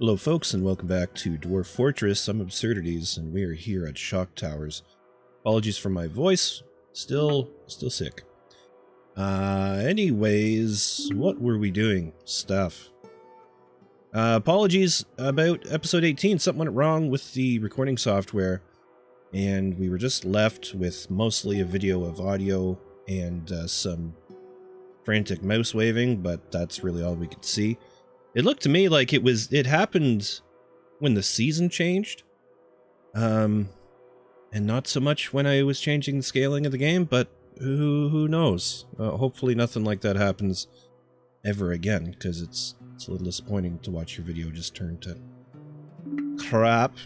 Hello folks, and welcome back to Dwarf Fortress, Some Absurdities, and we are here at Shocktowers. Apologies for my voice, still sick. Anyways, what were we doing? Stuff. Apologies about episode 18, something went wrong with the recording software, and we were just left with mostly a video of audio and some frantic mouse waving, but that's really all we could see. It looked to me like it happened when the season changed. And not so much when I was changing the scaling of the game, but who knows? Hopefully nothing like that happens ever again, because it's a little disappointing to watch your video just turn to crap.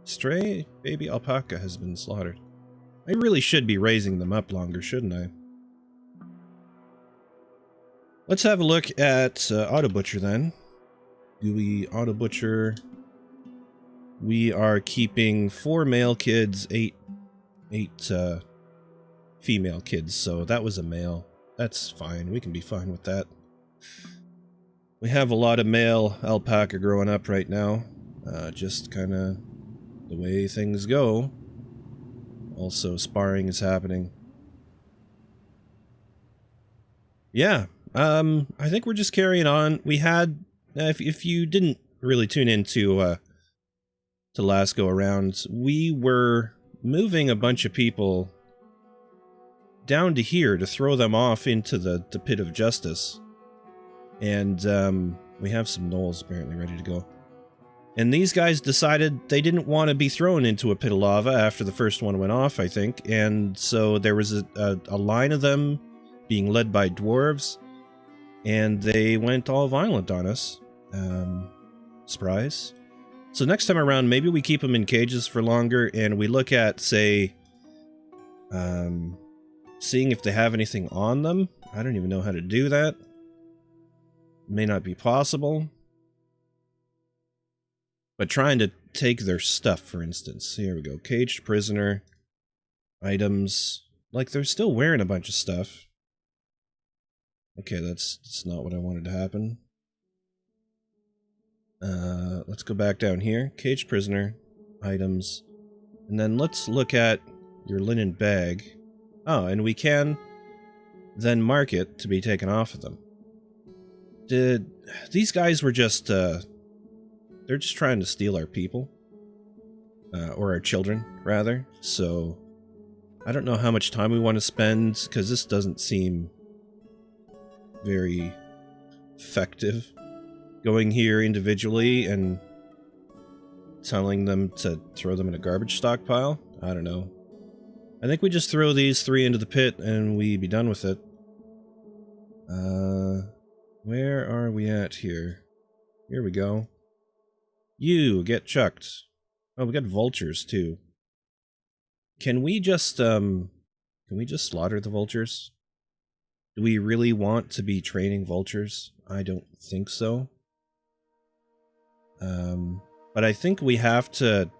Stray baby alpaca has been slaughtered. I really should be raising them up longer, shouldn't I? Let's have a look at Auto Butcher then. Do we Auto Butcher? We are keeping 4 male kids, 8 female kids, so that was a male. That's fine, we can be fine with that. We have a lot of male alpaca growing up right now. Just kind of the way things go. Also, sparring is happening. Yeah. I think we're just carrying on. We had, if you didn't really tune into to last go around, we were moving a bunch of people down to here to throw them off into the pit of justice. And we have some gnolls apparently ready to go. And these guys decided they didn't want to be thrown into a pit of lava after the first one went off, I think. And so there was a line of them being led by dwarves. And they went all violent on us. Surprise. So next time around, maybe we keep them in cages for longer, and we look at, say, seeing if they have anything on them. I don't even know how to do that. May not be possible. But trying to take their stuff, for instance. Here we go. Caged prisoner. Items. Like, they're still wearing a bunch of stuff. Okay, that's not what I wanted to happen. Let's go back down here. Caged prisoner, items, and then let's look at your linen bag. Oh, and we can then mark it to be taken off of them. These guys were just, they're just trying to steal our people. Or our children, rather. So, I don't know how much time we want to spend, because this doesn't seem very effective. Going here individually and telling them to throw them in a garbage stockpile? I don't know. I think we just throw these 3 into the pit and we be done with it. Where are we at here? Here we go. You get chucked. Oh, we got vultures too. Can we just slaughter the vultures? Do we really want to be training vultures? I don't think so. But I think we have to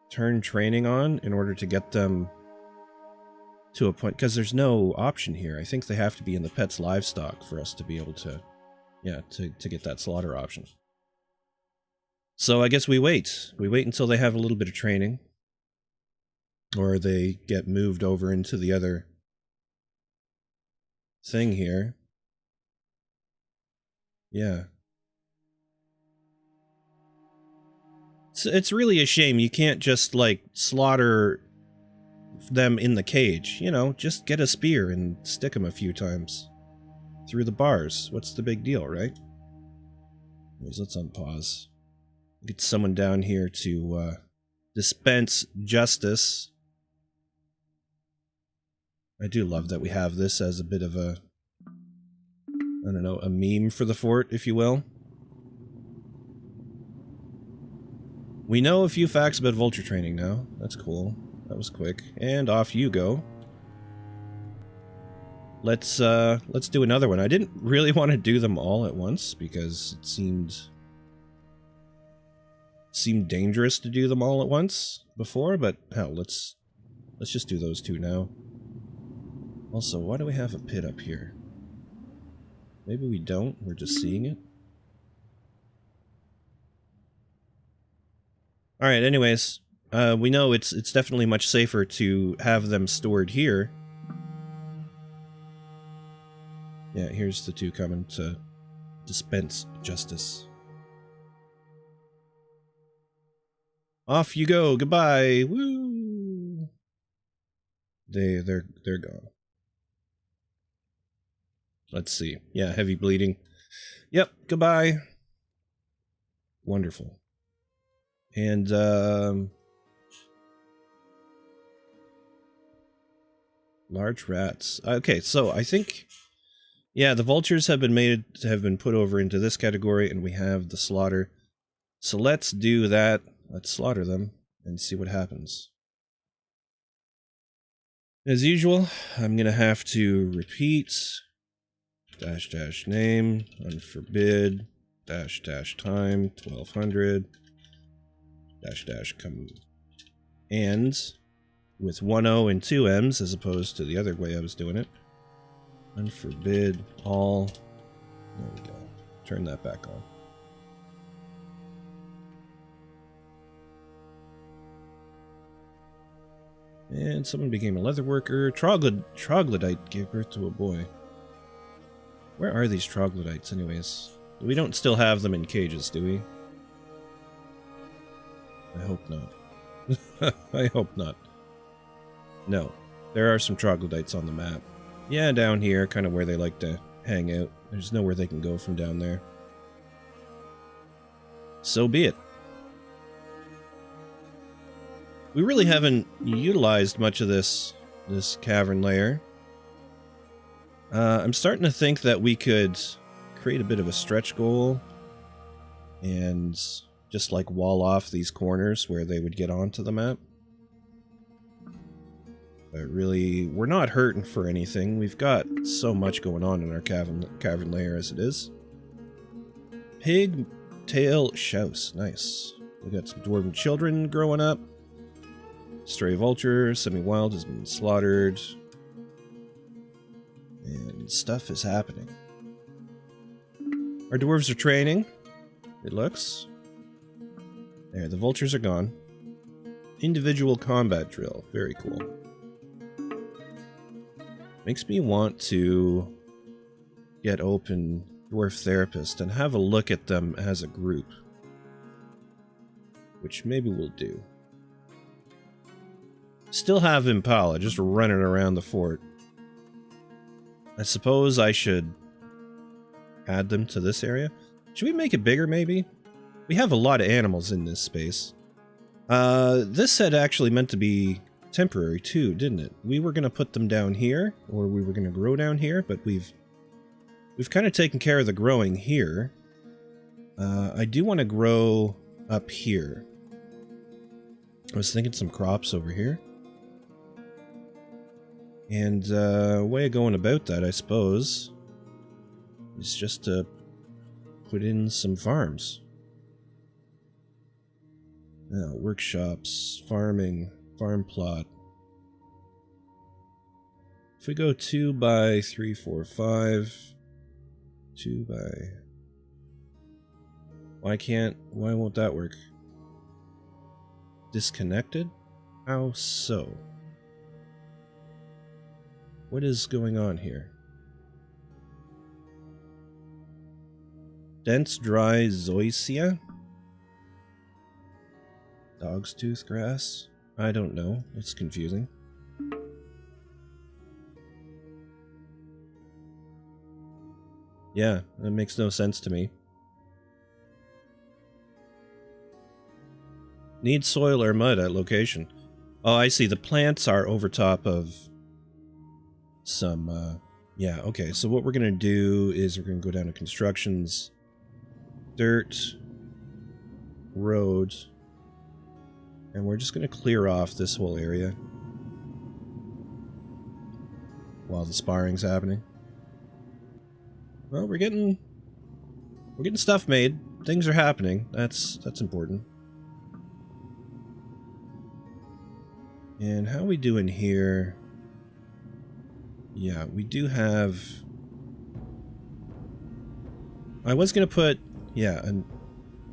turn training on in order to get them to a point, because there's no option here. I think they have to be in the pet's livestock for us to be able to, yeah, to get that slaughter option. So I guess we wait. We wait until they have a little bit of training. Or they get moved over into the other thing here. Yeah. It's really a shame you can't just, like, slaughter them in the cage. You know, just get a spear and stick them a few times through the bars. What's the big deal, right? Anyways, let's unpause. Get someone down here to dispense justice. I do love that we have this as a bit of a, I don't know, a meme for the fort, if you will. We know a few facts about vulture training now. That's cool. That was quick. And off you go. Let's do another one. I didn't really want to do them all at once because it seemed dangerous to do them all at once before, but hell, let's just do those 2 now. Also, why do we have a pit up here? Maybe we don't. We're just seeing it. Alright, anyways. We know it's definitely much safer to have them stored here. Yeah, here's the two coming to dispense justice. Off you go. Goodbye. Woo! They're gone. Let's see. Yeah, heavy bleeding. Yep, goodbye. Wonderful. And large rats. Okay, so I think yeah, the vultures have been put over into this category, and we have the slaughter. So let's do that. Let's slaughter them and see what happens. As usual, I'm gonna have to repeat -- name 𝗵𝗶𝗫 -- time 1200 -- come and with 1 O and 2 M's as opposed to the other way I was doing it. 𝗵𝗶𝗫 all. There we go. Turn that back on. And someone became a leather worker. Troglodyte gave birth to a boy. Where are these troglodytes, anyways? We don't still have them in cages, do we? I hope not. I hope not. No. There are some troglodytes on the map. Yeah, down here, kind of where they like to hang out. There's nowhere they can go from down there. So be it. We really haven't utilized much of this cavern layer. I'm starting to think that we could create a bit of a stretch goal and just like wall off these corners where they would get onto the map. But really, we're not hurting for anything. We've got so much going on in our cavern layer as it is. Pigtail shouse, nice. We got some dwarven children growing up. Stray vulture, semi-wild has been slaughtered. And stuff is happening. Our dwarves are training. It looks. There, the vultures are gone. Individual combat drill. Very cool. Makes me want to get open Dwarf Therapist and have a look at them as a group. Which maybe we'll do. Still have Impala just running around the fort. I suppose I should add them to this area. Should we make it bigger, maybe? We have a lot of animals in this space. This had actually meant to be temporary too, didn't it? We were going to put them down here, or we were going to grow down here, but we've kind of taken care of the growing here. I do want to grow up here. I was thinking some crops over here. And a way of going about that, I suppose, is just to put in some farms. Now, workshops, farming, farm plot. If we go 2 by 3, 4, 5, 2 by... Why won't that work? Disconnected? How so? What is going on here? Dense, dry zoysia? Dog's tooth grass? I don't know. It's confusing. Yeah, that makes no sense to me. Need soil or mud at location. Oh, I see. The plants are over top of some, yeah, okay. So what we're going to do is we're going to go down to constructions, dirt, road, and we're just going to clear off this whole area while the sparring's happening. Well, we're getting stuff made. Things are happening. That's important. And how we doing here? Yeah, we do have I was gonna put, yeah, and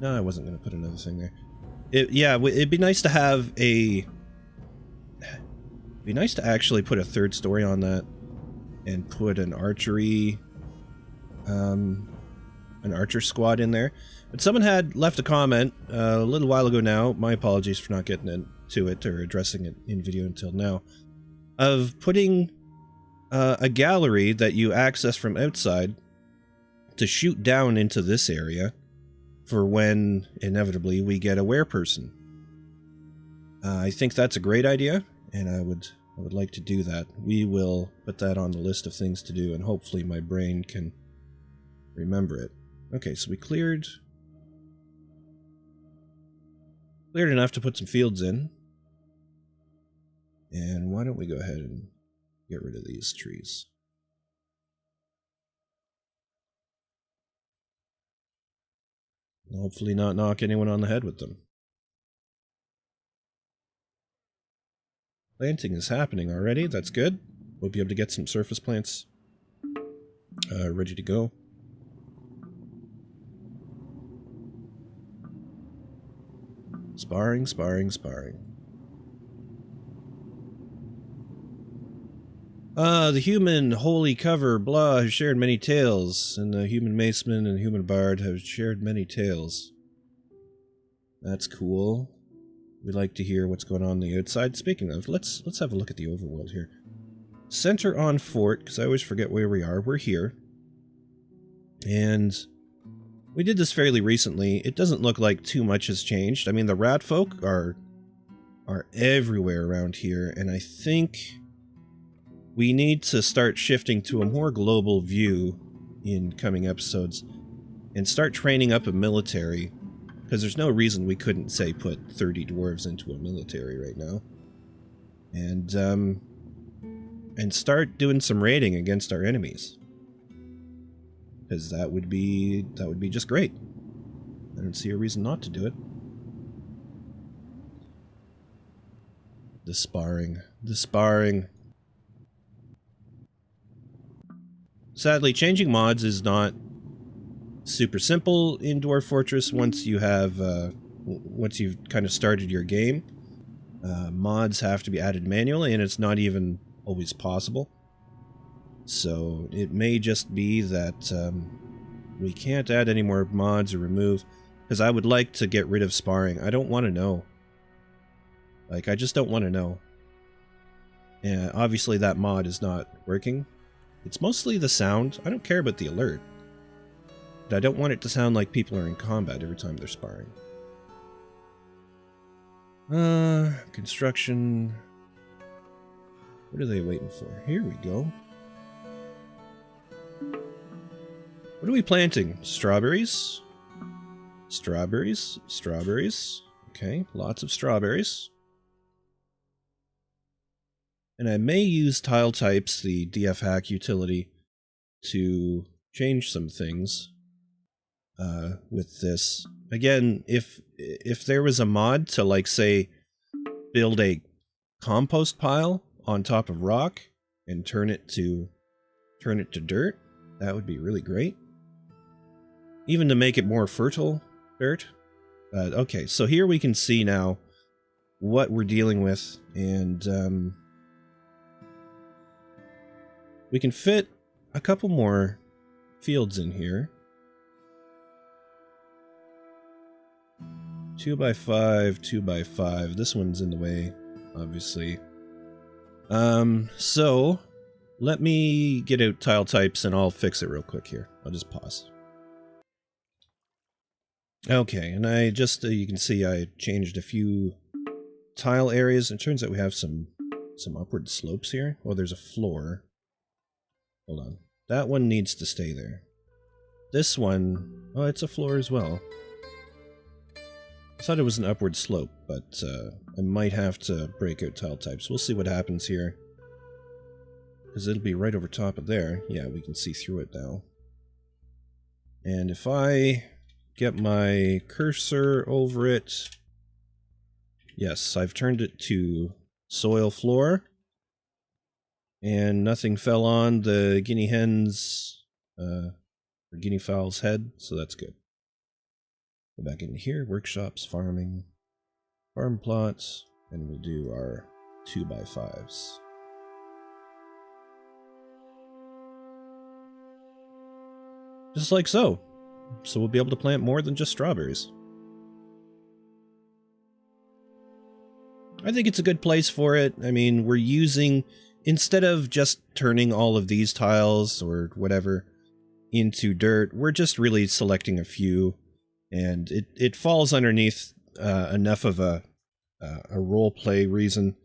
no, I wasn't gonna put another thing there. It'd be nice to have a. It'd be nice to actually put a third story on that, and put an archery, an archer squad in there. But someone had left a comment a little while ago now. My apologies for not getting into it or addressing it in video until now. Of putting a gallery that you access from outside to shoot down into this area for when, inevitably, we get a 𝗕𝗏𝗏. I think that's a great idea, and I would like to do that. We will put that on the list of things to do, and hopefully my brain can remember it. Okay, so we cleared enough to put some fields in. And why don't we go ahead and get rid of these trees? Hopefully not knock anyone on the head with them. Planting is happening already, that's good. We'll be able to get some surface plants ready to go. Sparring, sparring, sparring. The 𝗁𝗵𝗁𝗶𝗹 has shared many tales, and the 𝗁𝗵𝗁𝗲 and 𝗁𝗵𝗏 have shared many tales. That's cool. We like to hear what's going on the outside. Speaking of, let's have a look at the overworld here. Center on fort, because I always forget where we are. We're here. And we did this fairly recently. It doesn't look like too much has changed. I mean, the rat folk are everywhere around here, and I think we need to start shifting to a more global view in coming episodes and start training up a military, because there's no reason we couldn't, say, put 30 dwarves into a military right now. And start doing some raiding against our enemies. Because that would be just great. I don't see a reason not to do it. The sparring. Sadly, changing mods is not super simple in Dwarf Fortress once you have, once you've kind of started your game. Mods have to be added manually, and it's not even always possible. So it may just be that we can't add any more mods or remove, because I would like to get rid of sparring. I don't want to know. Like, I just don't want to know. And obviously that mod is not working. It's mostly the sound. I don't care about the alert. But I don't want it to sound like people are in combat every time they're sparring. Construction. What are they waiting for? Here we go. What are we planting? Strawberries? Strawberries? Strawberries. Okay, lots of strawberries. And I may use tile types, the 𝗬𝗏𝗃 utility, to change some things with this. Again, if there was a mod to, like, say, build a compost pile on top of rock and turn it to dirt, that would be really great. Even to make it more fertile dirt. Okay, so here we can see now what we're dealing with, and we can fit a couple more fields in here. 2x5, 2x5. This one's in the way, obviously. So let me get out tile types and I'll fix it real quick here. I'll just pause. Okay, and I just, you can see I changed a few tile areas. It turns out we have some upward slopes here. Oh, there's a floor. Hold on. That one needs to stay there. This one, oh, it's a floor as well. I thought it was an upward slope, but I might have to break out tile types. We'll see what happens here. Because it'll be right over top of there. Yeah, we can see through it now. And if I get my cursor over it... Yes, I've turned it to soil floor. And nothing fell on the guinea hen's for guinea fowl's head, so that's good. Go back into here, workshops, farming, farm plots, and we'll do our 2x5s. Just like so. So we'll be able to plant more than just strawberries. I think it's a good place for it. I mean, we're using, instead of just turning all of these tiles or whatever into dirt, we're just really selecting a few, and it falls underneath enough of a role play reason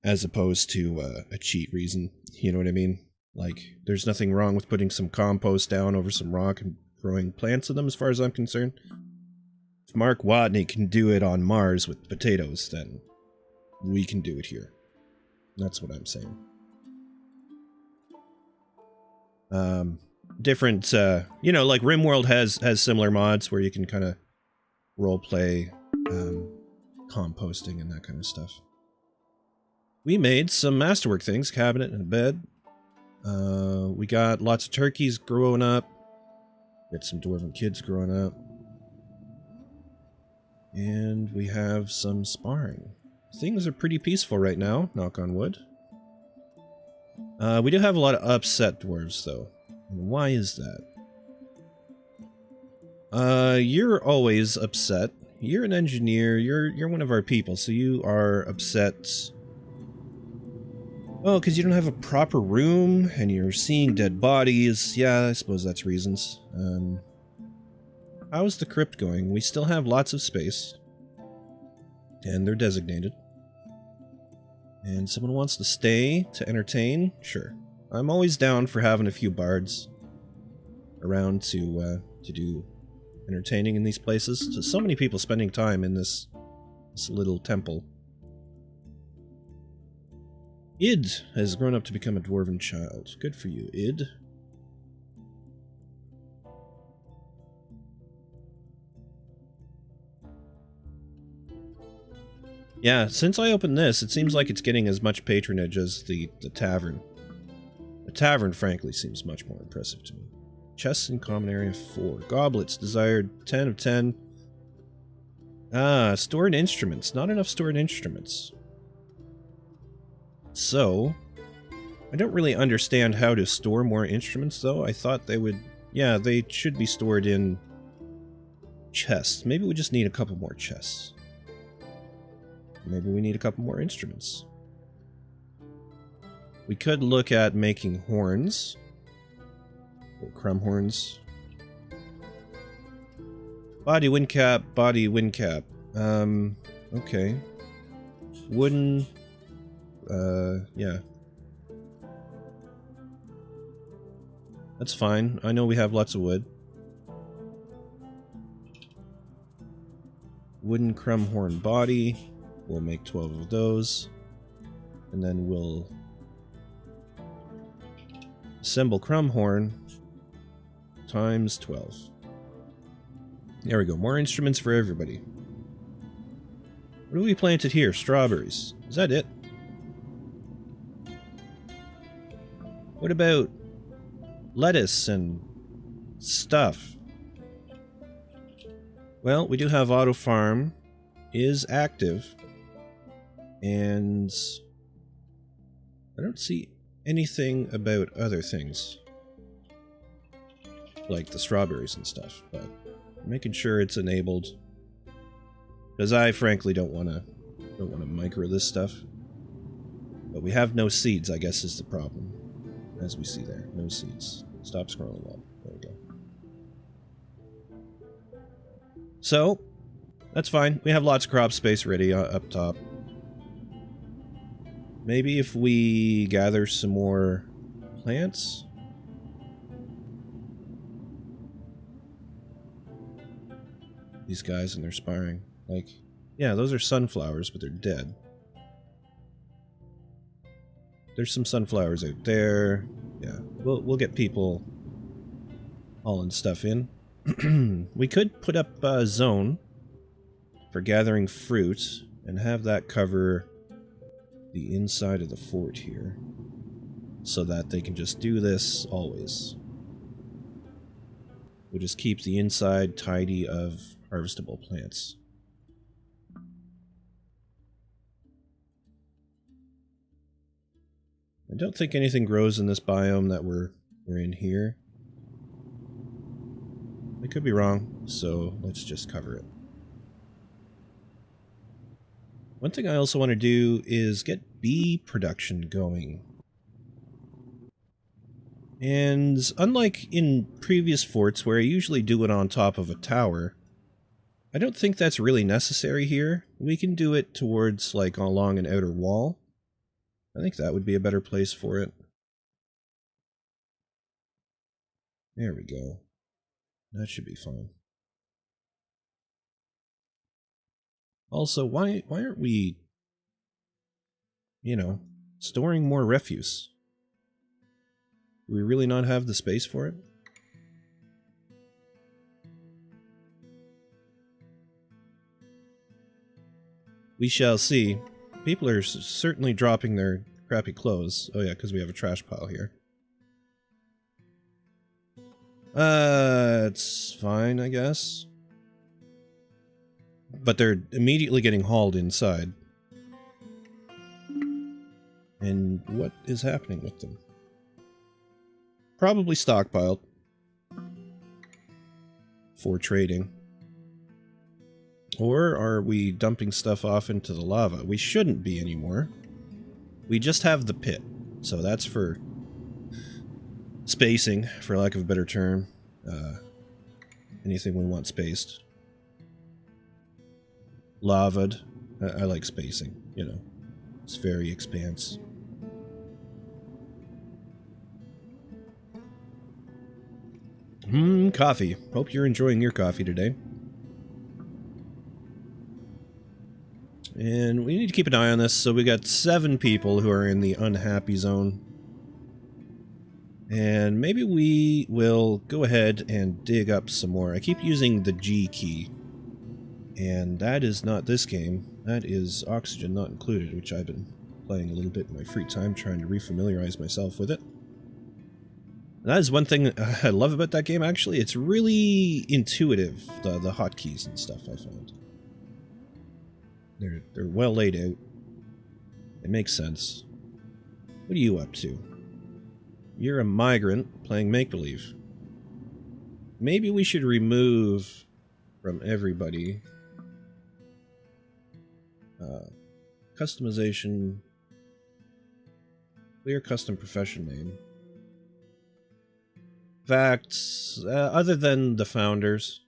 as opposed to a cheat reason. You know what I mean? Like, there's nothing wrong with putting some compost down over some rock and growing plants in them, as far as I'm concerned. If Mark Watney can do it on Mars with potatoes, then we can do it here. That's what I'm saying. Different, you know, like RimWorld has similar mods where you can kind of roleplay composting and that kind of stuff. We made some masterwork things, cabinet and a bed. We got lots of turkeys growing up. Got some dwarven kids growing up. And we have some sparring. Things are pretty peaceful right now, knock on wood. We do have a lot of upset dwarves, though. And why is that? You're always upset. You're an engineer, you're one of our people, so you are upset. Oh, because you don't have a proper room, and you're seeing dead bodies. Yeah, I suppose that's reasons. How's the crypt going? We still have lots of space. And they're designated. And someone wants to stay to entertain? Sure. I'm always down for having a few bards around to do entertaining in these places. So many people spending time in this little temple. Id has grown up to become a dwarven child. Good for you, Id. Yeah, since I opened this, it seems like it's getting as much patronage as the tavern. The tavern, frankly, seems much more impressive to me. Chests in common area 4. Goblets desired 10 of 10. Ah, stored instruments. Not enough stored instruments. So, I don't really understand how to store more instruments, though. I thought they would... Yeah, they should be stored in chests. Maybe we just need a couple more chests. Maybe we need a couple more instruments. We could look at making horns. Or crumb horns. Body wind cap, body wind cap. Okay. Wooden... yeah. That's fine. I know we have lots of wood. Wooden crumb horn body. We'll make 12 of those. And then we'll assemble crumb horn times 12. There we go. More instruments for everybody. What do we planted here? Strawberries. Is that it? What about lettuce and stuff? Well, we do have auto farm is active, and I don't see anything about other things like the strawberries and stuff, but I'm making sure it's enabled because I frankly don't want to micro this stuff. But we have no seeds, I guess, is the problem. As we see there, no seeds. Stop scrolling up. There we go. So, that's fine. We have lots of crop space ready up top. Maybe if we gather some more plants? These guys and they're sparring. Like, yeah, those are sunflowers, but they're dead. There's some sunflowers out there. Yeah, we'll get people hauling stuff in. We could put up a zone for gathering fruit and have that cover the inside of the fort here so that they can just do this always. We'll just keep the inside tidy of harvestable plants. I don't think anything grows in this biome that we're in here. I could be wrong, so let's just cover it. One thing I also want to do is get bee production going. And unlike in previous forts where I usually do it on top of a tower, I don't think that's really necessary here. We can do it towards, like, along an outer wall. I think that would be a better place for it. There we go. That should be fine. Also, why aren't we, you know, storing more refuse? Do we really not have the space for it? We shall see. People are certainly dropping their crappy clothes. Oh yeah, because we have a trash pile here. It's fine, I guess. But they're immediately getting hauled inside. And what is happening with them? Probably stockpiled. For trading. Or are we dumping stuff off into the lava? We shouldn't be anymore. We just have the pit. So that's for spacing, for lack of a better term. Anything we want spaced. Lava'd. I like spacing, you know. It's very expanse. Coffee. Hope you're enjoying your coffee today. And we need to keep an eye on this, so we got 7 people who are in the unhappy zone. And maybe we will go ahead and dig up some more. I keep using the G key. And that is not this game. That is Oxygen Not Included, which I've been playing a little bit in my free time, trying to refamiliarize myself with it. And that is one thing I love about that game, actually. It's really intuitive, the hotkeys and stuff, I find. They're well laid out. It makes sense. What are you up to? You're a migrant playing make-believe. Maybe we should remove from everybody customization, clear custom profession name. In fact, other than the founders.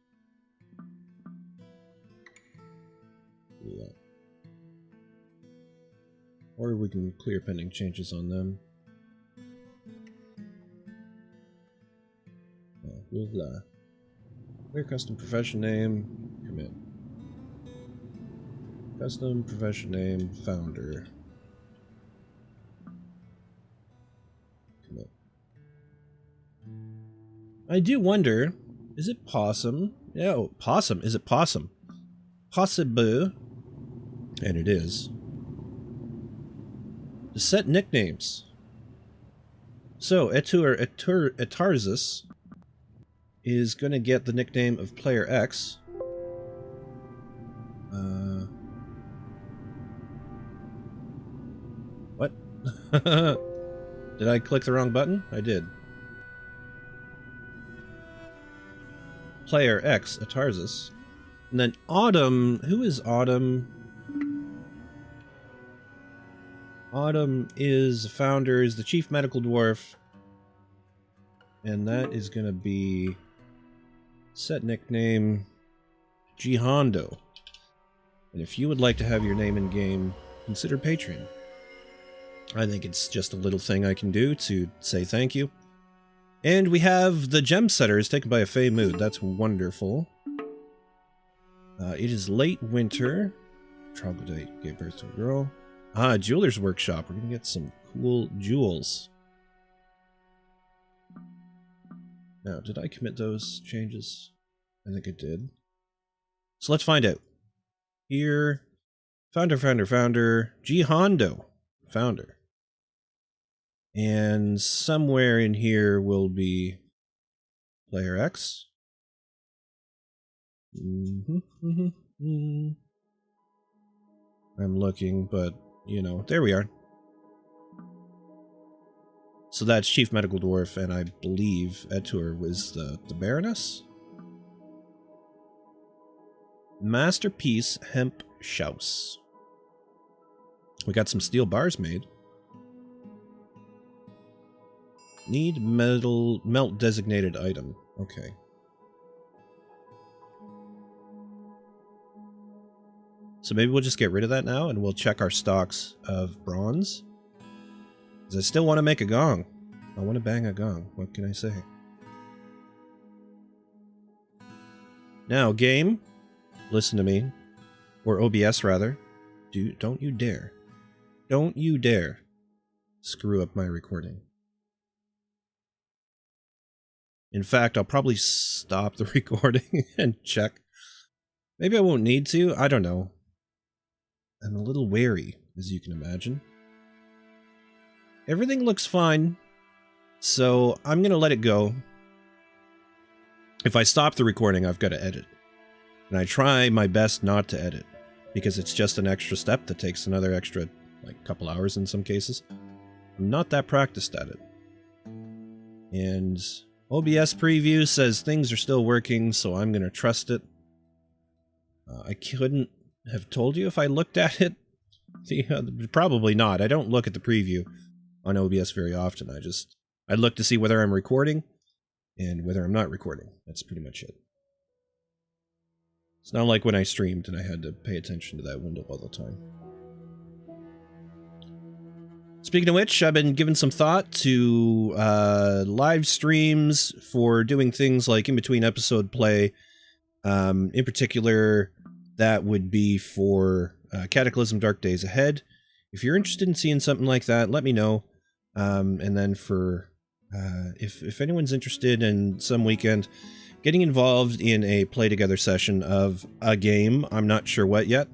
Do that. Or we can clear pending changes on them. We'll clear custom profession name, commit. Custom profession name, founder. Commit. I do wonder, is it possum? Yeah, oh, possum. Is it possum? Possible. And it is. To set nicknames. So, 𝗬𝗏𝗏𝗏𝗏 is going to get the nickname of Player X. What? Did I click the wrong button? I did. Player X, 𝗏𝗏𝗏𝗏. And then Autumn, who is Autumn? Autumn is the founder, is the chief medical dwarf. And that is going to be set nickname 𝗬𝗏𝗏𝗏𝗏. And if you would like to have your name in game, consider Patreon. I think it's just a little thing I can do to say thank you. And we have the gem setters taken by a Fey Mood. That's wonderful. It is late winter. Troglodyte gave birth to a girl. Ah, jeweler's workshop. We're gonna get some cool jewels. Now, did I commit those changes? I think I did. So let's find out. Here, founder, 𝗬𝗏𝗏𝗏𝗏, founder. And somewhere in here will be Player X. I'm looking, but, you know, there we are. So that's Chief Medical Dwarf, and I believe 𝗬𝗏 was the Baroness? 𝗵𝗏𝗃𝗀𝗃. We got some steel bars made. Need melt designated item. Okay. So maybe we'll just get rid of that now, and we'll check our stocks of bronze. Because I still want to make a gong. I want to bang a gong. What can I say? Now, game, listen to me. Or OBS, rather. Don't you dare. Don't you dare screw up my recording. In fact, I'll probably stop the recording and check. Maybe I won't need to. I don't know. I'm a little wary, as you can imagine. Everything looks fine, so I'm going to let it go. If I stop the recording, I've got to edit. And I try my best not to edit, because it's just an extra step that takes another extra, like, couple hours in some cases. I'm not that practiced at it. And OBS preview says things are still working, so I'm going to trust it. I couldn't have told you if I looked at it. Probably not. I don't look at the preview on OBS very often. I look to see whether I'm recording and whether I'm not recording. That's pretty much it. It's not like when I streamed and I had to pay attention to that window all the time. Speaking of which, I've been giving some thought to live streams for doing things like in-between episode play. In particular, that would be for Cataclysm Dark Days Ahead. If you're interested in seeing something like that, let me know. And then for if anyone's interested in some weekend getting involved in a play together session of a game, I'm not sure what yet.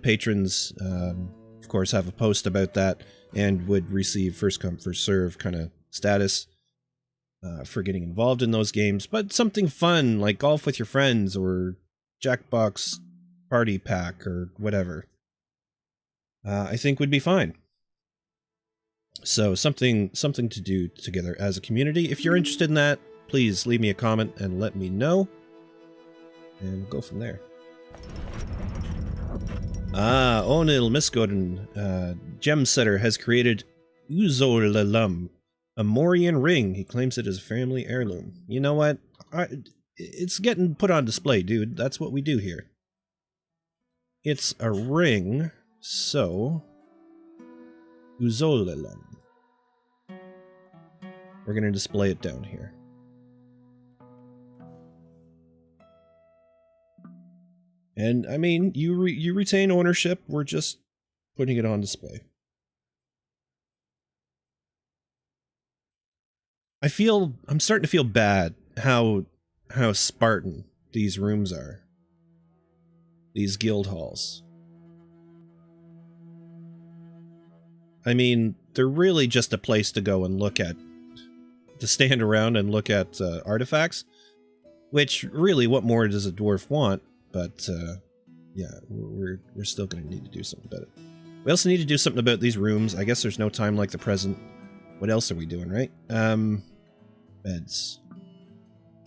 Patrons, of course, have a post about that and would receive first come first serve kind of status for getting involved in those games. But something fun like golf with your friends or Jackbox Party Pack or whatever, I think would be fine. So something to do together as a community. If you're interested in that, please leave me a comment and let me know. And we'll go from there. 𝗬𝗏𝗃𝗀𝗃, Gemsetter, has created 𝗬𝗏𝗏𝗃𝗀𝗃, a Morian ring. He claims it as a family heirloom. You know what? It's getting put on display, dude. That's what we do here. It's a ring, so 𝗬𝗏𝗏𝗃𝗀𝗃. We're going to display it down here. And, I mean, you retain ownership. We're just putting it on display. I'm starting to feel bad how Spartan these rooms are. These guild halls. I mean, they're really just a place to go and look at, to stand around and look at artifacts, which really, what more does a dwarf want? But yeah, we're still going to need to do something about it. We also need to do something about these rooms. I guess there's no time like the present. What else are we doing, right? Beds.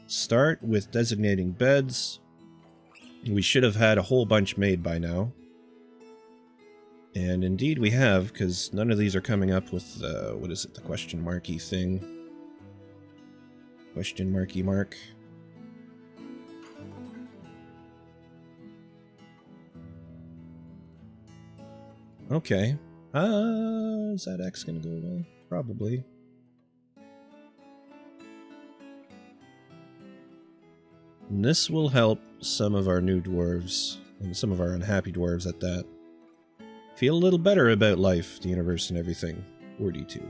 Start with designating beds. We should have had a whole bunch made by now. And indeed we have, because none of these are coming up with, what is it, the question marky thing. Question marky mark. Okay. Is that X gonna go away? Probably. And this will help some of our new dwarves, and some of our unhappy dwarves at that, feel a little better about life, the universe, and everything. 42.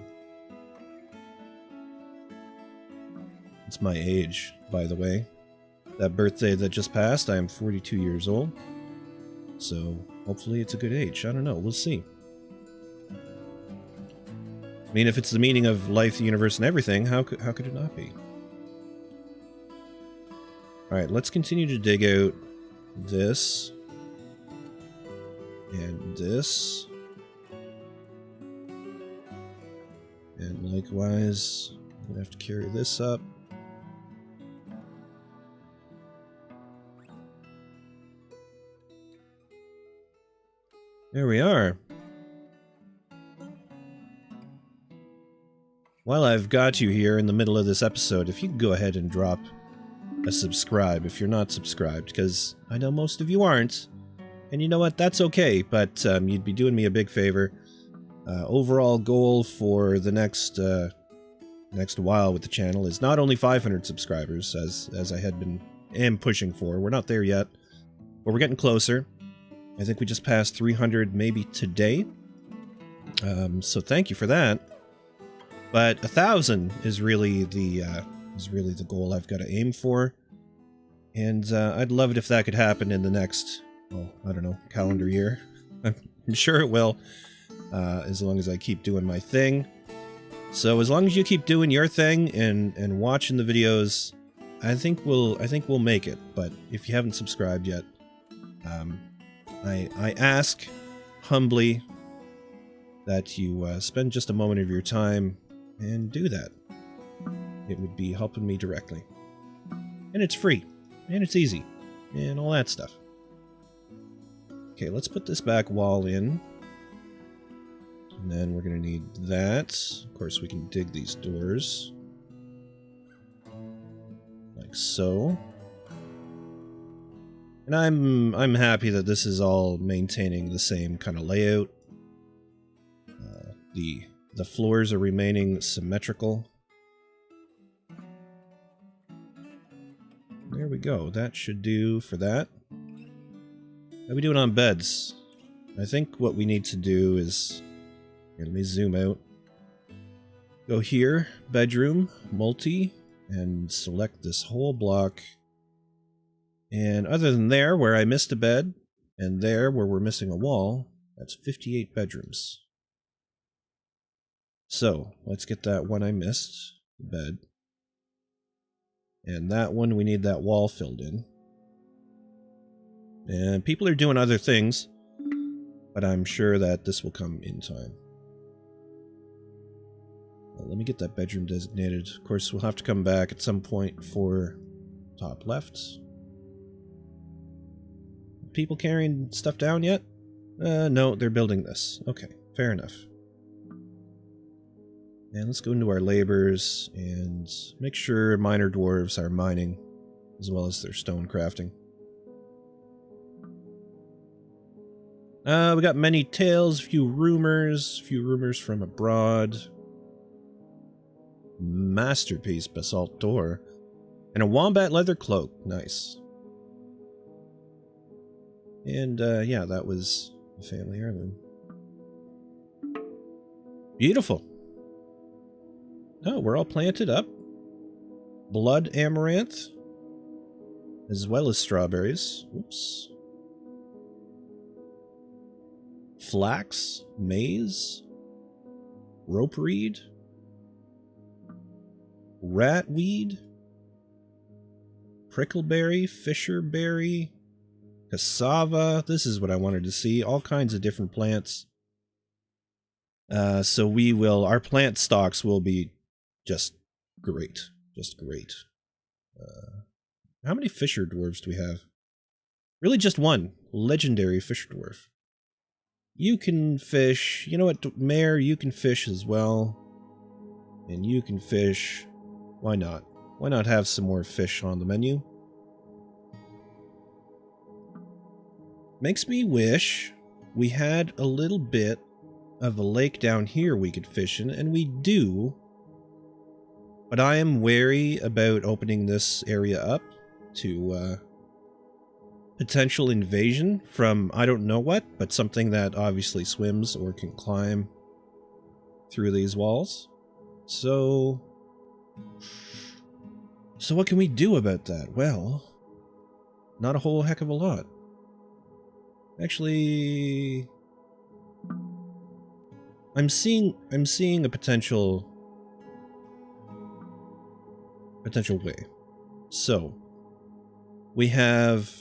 It's my age, by the way. That birthday that just passed, I am 42 years old. So, hopefully it's a good age. I don't know. We'll see. I mean, if it's the meaning of life, the universe, and everything, how could it not be? Alright, let's continue to dig out this. And this. And likewise, I'm gonna have to carry this up. There we are. While I've got you here in the middle of this episode, if you could go ahead and drop a subscribe if you're not subscribed, because I know most of you aren't. And you know what? That's okay, but you'd be doing me a big favor. Overall goal for the next while with the channel is not only 500 subscribers, as I am pushing for. We're not there yet, but we're getting closer. I think we just passed 300 maybe today. So thank you for that. But 1,000 is really the goal I've got to aim for, and I'd love it if that could happen in the next, well, I don't know, calendar year. I'm sure it will, as long as I keep doing my thing. So as long as you keep doing your thing and watching the videos, I think we'll make it. But if you haven't subscribed yet, I ask humbly that you spend just a moment of your time and do that. It would be helping me directly. And it's free. And it's easy. And all that stuff. Okay, let's put this back wall in. And then we're going to need that. Of course, we can dig these doors. Like so. And I'm happy that this is all maintaining the same kind of layout. The floors are remaining symmetrical. There we go. That should do for that. How are we doing on beds? I think what we need to do is... Here, let me zoom out. Go here, bedroom, multi, and select this whole block. And other than there, where I missed a bed, and there, where we're missing a wall, that's 58 bedrooms. So, let's get that one I missed, the bed. And that one, we need that wall filled in. And people are doing other things, but I'm sure that this will come in time. Well, let me get that bedroom designated. Of course, we'll have to come back at some point for top left. People carrying stuff down yet? No, they're building this. Okay, fair enough. And let's go into our labors and make sure minor dwarves are mining as well as their stone crafting. We got many tales, few rumors from abroad. Masterpiece basalt door. And a wombat leather cloak. Nice. And yeah, that was a family heirloom. Beautiful. Oh, we're all planted up. Blood amaranth. As well as strawberries. Oops. Flax. Maize. Ropeweed. Ratweed. Prickleberry. Fisherberry. Cassava. This is what I wanted to see. All kinds of different plants. So we will... Our plant stocks will be just great. Just great. How many fisher dwarves do we have? Really just one. Legendary fisher dwarf. You can fish. You know what, Mayor? You can fish as well. And you can fish. Why not? Why not have some more fish on the menu? Makes me wish we had a little bit of a lake down here we could fish in, and we do. But I am wary about opening this area up to potential invasion from I don't know what, but something that obviously swims or can climb through these walls. So what can we do about that? Well, not a whole heck of a lot. Actually, I'm seeing a potential way. So, We have,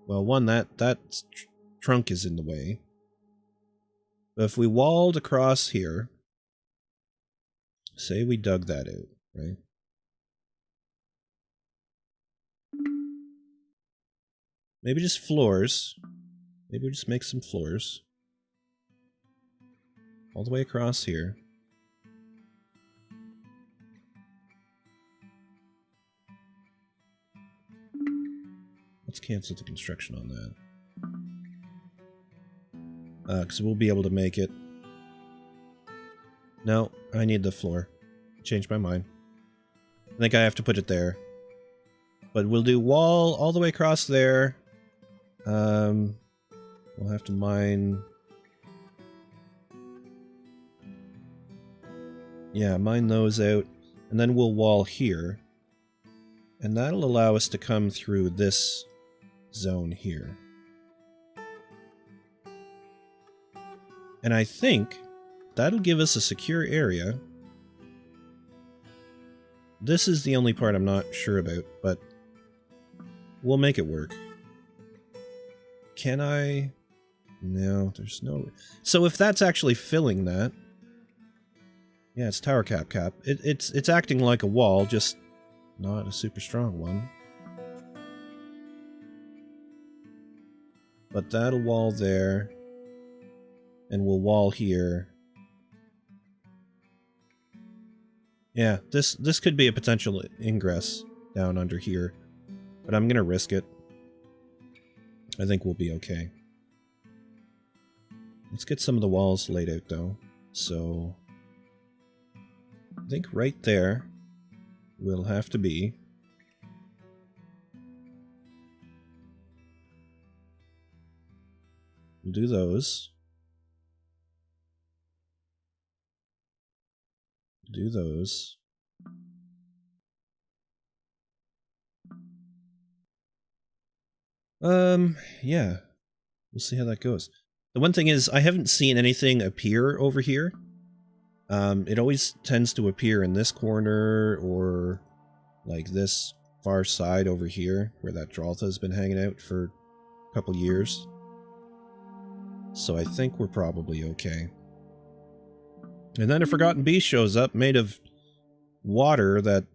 well, one, that trunk is in the way. But if we walled across here, say we dug that out, right? Maybe just floors. Maybe we just make some floors. All the way across here. Let's cancel the construction on that. Because we'll be able to make it. No, I need the floor. Changed my mind. I think I have to put it there. But we'll do wall all the way across there. We'll have to mine... Yeah, mine those out. And then we'll wall here. And that'll allow us to come through this zone here. And I think that'll give us a secure area. This is the only part I'm not sure about, but we'll make it work. Can I? No, there's no... So if that's actually filling that... Yeah, it's tower cap. It's acting like a wall, just not a super strong one. But that'll wall there. And we'll wall here. Yeah, this could be a potential ingress down under here. But I'm gonna risk it. I think we'll be okay. Let's get some of the walls laid out though. So I think right there will have to be. We'll do those. Do those. Yeah. We'll see how that goes. The one thing is, I haven't seen anything appear over here. It always tends to appear in this corner, or like this far side over here, where that 𝗬𝗲𝗲 has been hanging out for a couple years. So I think we're probably okay. And then a forgotten beast shows up, made of water that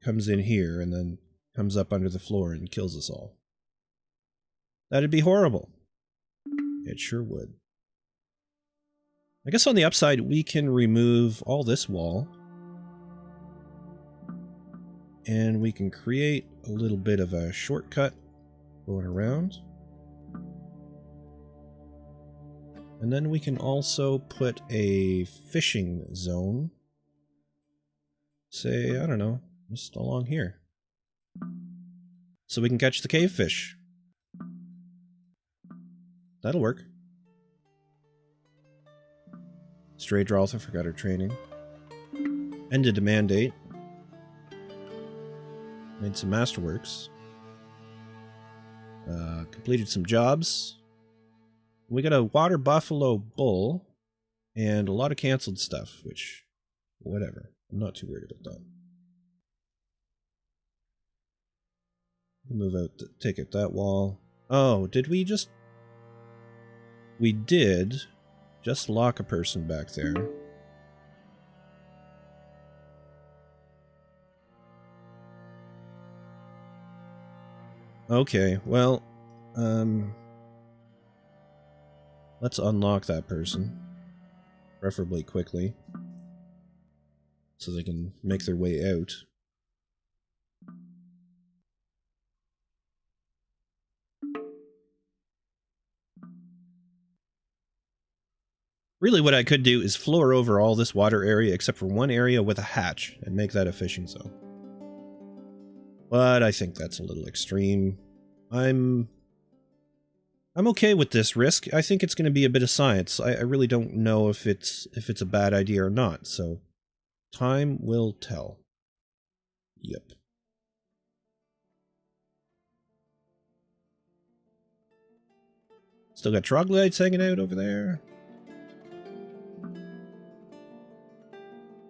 comes in here and then comes up under the floor and kills us all. That'd be horrible. It sure would. I guess on the upside, we can remove all this wall. And we can create a little bit of a shortcut going around. And then we can also put a fishing zone. Say, I don't know, just along here. So we can catch the cave fish. That'll work. Stray 𝗬𝗲𝗲 forgot her training. Ended a mandate. Made some masterworks. Completed some jobs. We got a water buffalo bull. And a lot of canceled stuff, which, whatever. I'm not too worried about that. Move out, take out that wall. Oh, did we just... We did just lock a person back there. Okay, well, let's unlock that person. Preferably quickly. So they can make their way out. Really, what I could do is floor over all this water area except for one area with a hatch and make that a fishing zone. But I think that's a little extreme. I'm okay with this risk. I think it's going to be a bit of science. I really don't know if it's a bad idea or not, so time will tell. Yep. Still got troglodytes hanging out over there.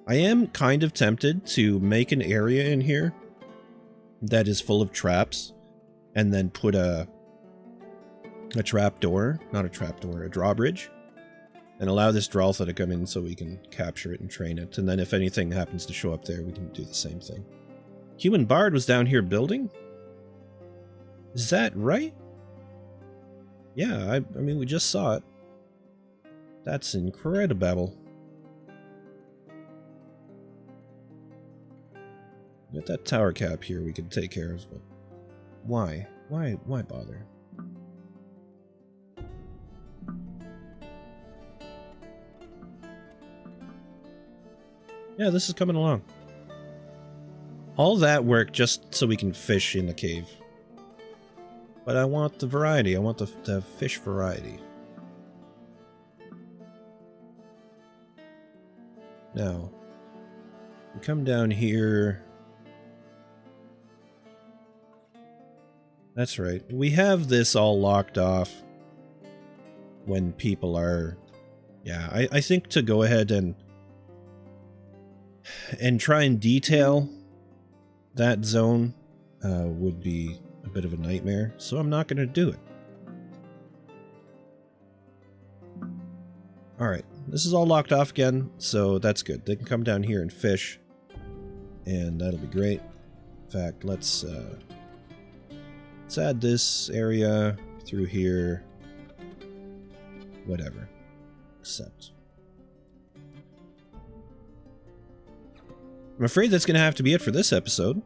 I am kind of tempted to make an area in here that is full of traps and then put a trapdoor, not a trapdoor, a drawbridge, and allow this 𝗦𝗲𝗲 to come in so we can capture it and train it. And then if anything happens to show up there, we can do the same thing. Human Bard was down here building? Is that right? Yeah, I mean, we just saw it. That's 𝗁𝗵𝗶𝗹. Got that tower cap here we can take care of, but why? Why bother? Yeah, this is coming along. All that work just so we can fish in the cave. But I want the variety. I want the fish variety. Now, we come down here. That's right. We have this all locked off when people are... Yeah, I think to go ahead and try and detail that zone would be a bit of a nightmare, so I'm not going to do it. Alright, this is all locked off again, so that's good. They can come down here and fish, and that'll be great. In fact, let's add this area through here. Whatever. Accept. I'm afraid that's going to have to be it for this episode.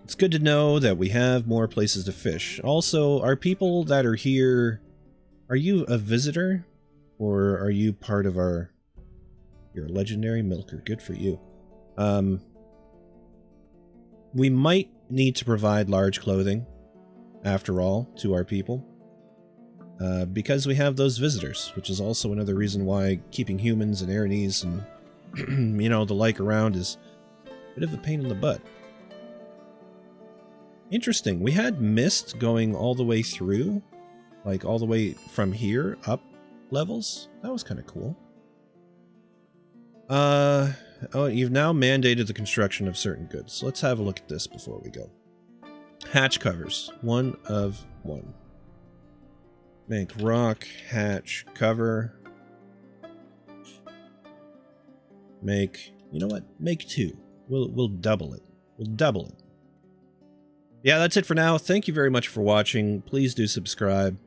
It's good to know that we have more places to fish. Also, are people that are here, are you a visitor? Or are you part of our... You're a legendary milker. Good for you. We might need to provide large clothing, after all, to our people. Because we have those visitors, which is also another reason why keeping humans and Erinys and you know, the like around is a bit of a pain in the butt. Interesting. We had mist going all the way through, like all the way from here up levels. That was kind of cool. Oh, you've now mandated the construction of certain goods. So let's have a look at this before we go. Hatch covers. 1 of 1. Make rock hatch cover. Make, you know what? Make 2. We'll double it. We'll double it. Yeah, that's it for now. Thank you very much for watching. Please do subscribe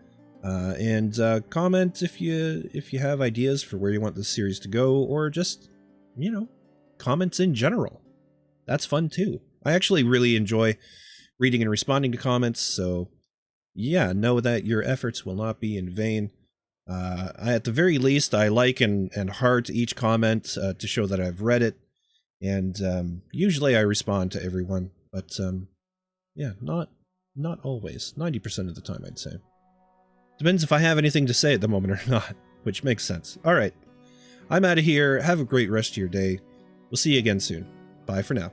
and comment if you have ideas for where you want this series to go, or just, you know, comments in general. That's fun too. I actually really enjoy reading and responding to comments, so yeah, know that your efforts will not be in vain. At the very least, I like and heart each comment to show that I've read it, and usually I respond to everyone, but yeah, not always. 90% of the time, I'd say. Depends if I have anything to say at the moment or not, which makes sense. All right, I'm out of here. Have a great rest of your day. We'll see you again soon. Bye for now.